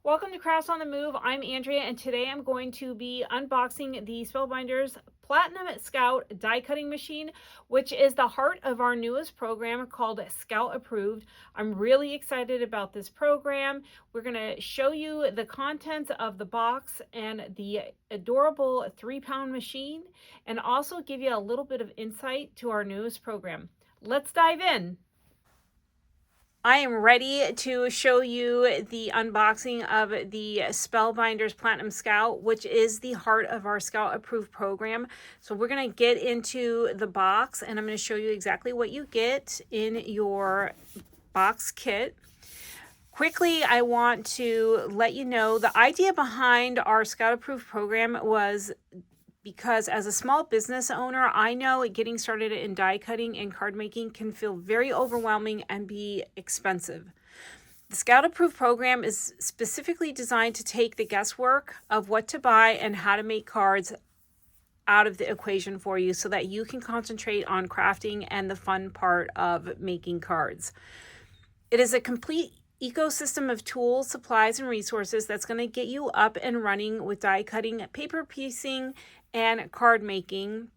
Welcome to Crafts on the Move. I'm Andrea, and today I'm going to be unboxing the Spellbinders Platinum Scout die cutting machine, which is the heart of our newest program called Scout Approved. I'm really excited about this program. We're going to show you the contents of the box and the adorable 3-pound machine, and also give you a little bit of insight to our newest program. Let's dive in. I am ready to show you the unboxing of the Spellbinders Platinum Scout, which is the heart of our Scout Approved program. So we're going to get into the box, and I'm going to show you exactly what you get in your box kit. Quickly, I want to let you know the idea behind our Scout Approved program was because as a small business owner, I know getting started in die cutting and card making can feel very overwhelming and be expensive. The Scout Approved program is specifically designed to take the guesswork of what to buy and how to make cards out of the equation for you so that you can concentrate on crafting and the fun part of making cards. It is a complete ecosystem of tools, supplies, and resources that's going to get you up and running with die cutting, paper piecing, and card making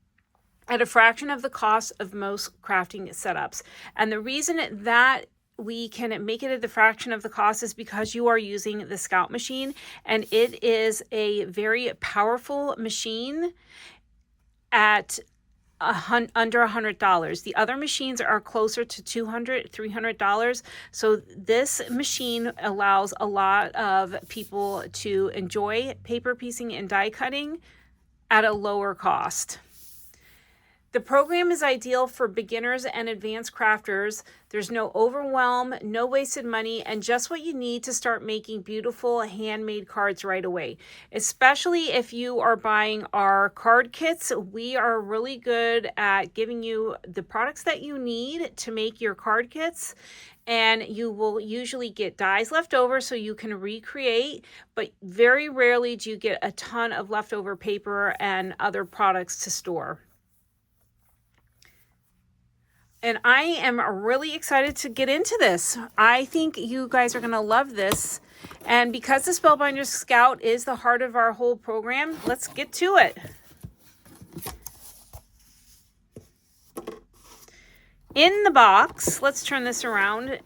at a fraction of the cost of most crafting setups. And the reason that we can make it at the fraction of the cost is because you are using the Scout machine, and it is a very powerful machine at under $100. The other machines are closer to $200, $300. So this machine allows a lot of people to enjoy paper piecing and die cutting at a lower cost. The program is ideal for beginners and advanced crafters. There's no overwhelm, no wasted money, and just what you need to start making beautiful handmade cards right away. Especially if you are buying our card kits, we are really good at giving you the products that you need to make your card kits. And you will usually get dies left over so you can recreate, but very rarely do you get a ton of leftover paper and other products to store. And I am really excited to get into this. I think you guys are going to love this. And because the Spellbinders Scout is the heart of our whole program, let's get to it. In the box, let's turn this around.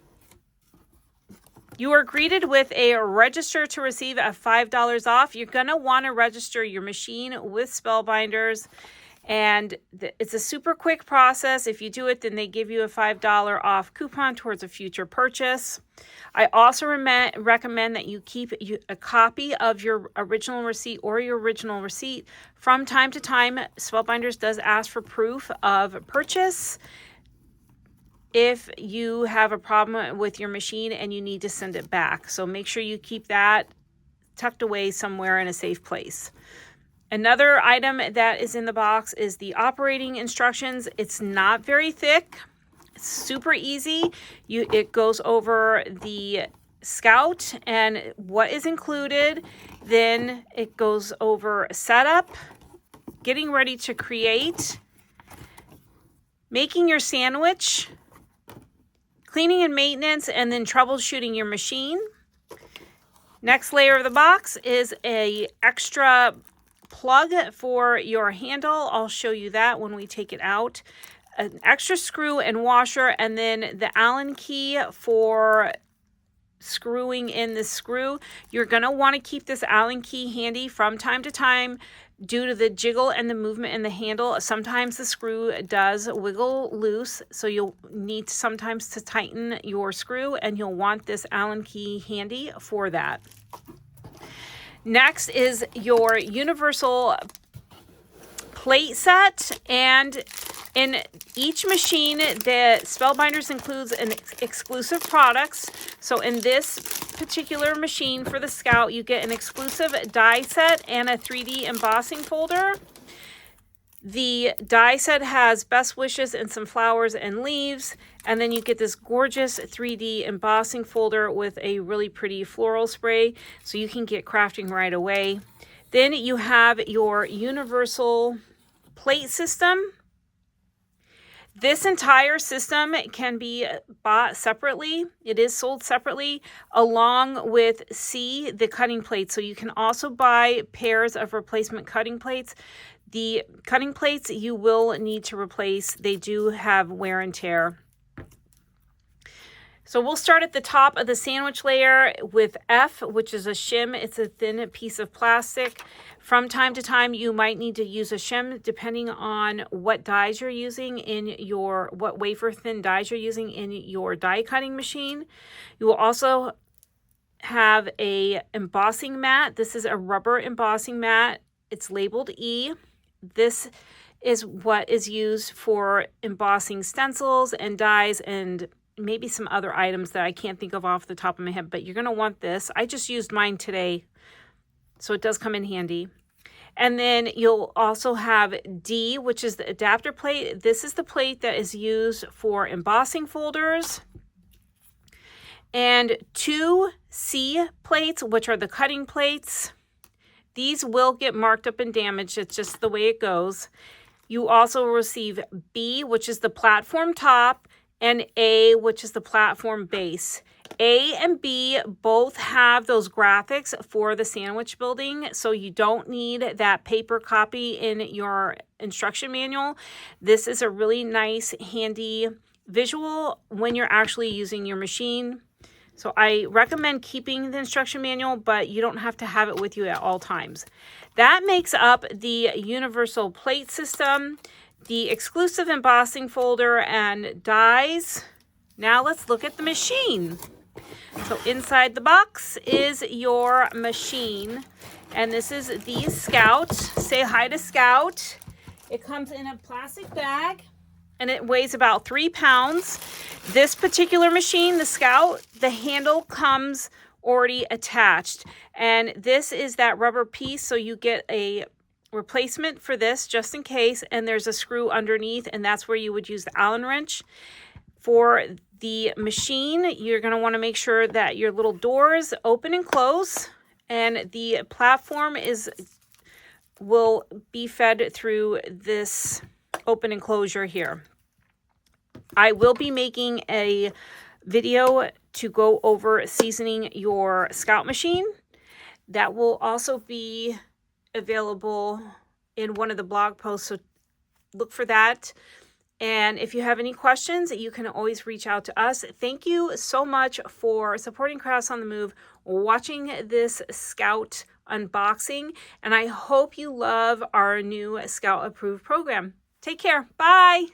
You are greeted with a register to receive a $5 off. You're going to want to register your machine with Spellbinders. And it's a super quick process. If you do it, then they give you a $5 off coupon towards a future purchase. I also recommend that you keep a copy of your original receipt or your original receipt. From time to time, Spellbinders does ask for proof of purchase if you have a problem with your machine and you need to send it back. So make sure you keep that tucked away somewhere in a safe place. Another item that is in the box is the operating instructions. It's not very thick. It's super easy. It goes over the Scout and what is included. Then it goes over setup, getting ready to create, making your sandwich, cleaning and maintenance, and then troubleshooting your machine. Next layer of the box is a extra plug for your handle. I'll show you that when we take it out. An extra screw and washer, and then the Allen key for screwing in the screw. You're going to want to keep this Allen key handy from time to time due to the jiggle and the movement in the handle. Sometimes the screw does wiggle loose, so you'll need sometimes to tighten your screw, and you'll want this Allen key handy for that. Next is your universal plate set, and in each machine, the Spellbinders includes an exclusive products. So in this particular machine for the Scout, you get an exclusive die set and a 3D embossing folder. The die set has best wishes and some flowers and leaves. And then you get this gorgeous 3D embossing folder with a really pretty floral spray, so you can get crafting right away. Then you have your universal plate system. This entire system can be bought separately. It is sold separately along with C, the cutting plates. So you can also buy pairs of replacement cutting plates. The cutting plates you will need to replace. They do have wear and tear. So we'll start at the top of the sandwich layer with F, which is a shim. It's a thin piece of plastic. From time to time, you might need to use a shim depending on what dyes you're using in your, what wafer thin dyes you're using in your die cutting machine. You will also have a embossing mat. This is a rubber embossing mat. It's labeled E. This is what is used for embossing stencils and dies and maybe some other items that I can't think of off the top of my head, but you're going to want this. I just used mine today, so it does come in handy. And then you'll also have D, which is the adapter plate. This is the plate that is used for embossing folders. And 2 C plates, which are the cutting plates. These will get marked up and damaged. It's just the way it goes. You also receive B, which is the platform top, and A, which is the platform base. A and B both have those graphics for the sandwich building, so you don't need that paper copy in your instruction manual. This is a really nice, handy visual when you're actually using your machine. So I recommend keeping the instruction manual, but you don't have to have it with you at all times. That makes up the universal plate system, the exclusive embossing folder, and dies. Now let's look at the machine. So inside the box is your machine, and this is the Scout. Say hi to Scout. It comes in a plastic bag, and it weighs about 3 pounds. This particular machine, the Scout, the handle comes already attached, and this is that rubber piece, so you get a replacement for this just in case, and there's a screw underneath, and that's where you would use the Allen wrench. For the machine, you're going to want to make sure that your little doors open and close, and the platform will be fed through this open enclosure here. I will be making a video to go over seasoning your Scout machine. That will also be available in one of the blog posts, so look for that. And if you have any questions, you can always reach out to us. Thank you so much for supporting Crafts on the Move, watching this Scout unboxing, and I hope you love our new Scout approved program. Take care. Bye.